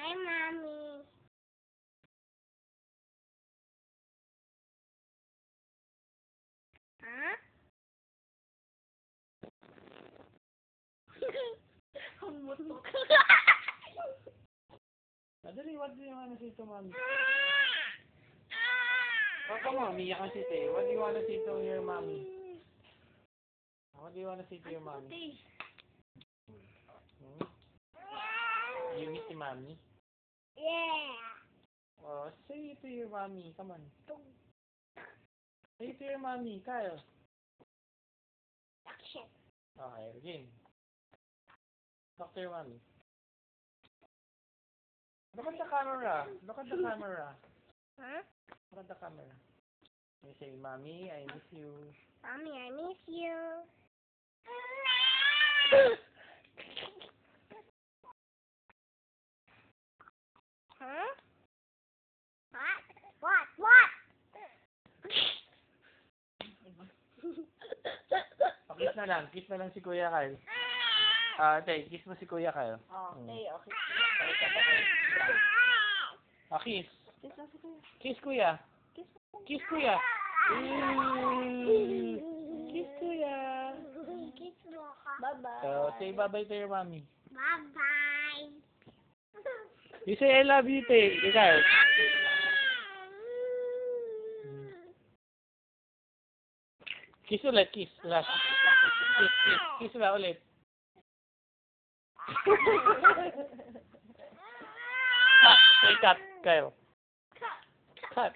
Hi, Mommy. Huh? Humutok. Madali, what do you want to say to mommy? Oh, come on, umiyak ka si Tay. What do you want to say to your mommy? What do you want to say to your mommy? Hmm? You miss your mommy? Yeah. Oh, say it to your mommy. Come on. Say it to your mommy, Kyle. Action. Okay, again. Talk to your mommy. Look at the camera. Look at the camera. Huh? Look at the camera. You say, Mommy, I miss you. Mommy, I miss you. Huh? What? Oh, kiss na lang. Kiss na lang si Kuya Kyle. Tay, kiss mo si Kuya Kyle. Okay, okay. Kiss. Kiss na si Kuya. Kiss Kuya. Kiss Kuya. Kiss Kuya. Kiss mo ka. Bye-bye. So, say bye-bye to your mommy. Bye-bye. You say I love you, Tay. Ikaw. Kiss ulit, kiss. Last. Kiss na ulit. Say cut, Kyle. Cut.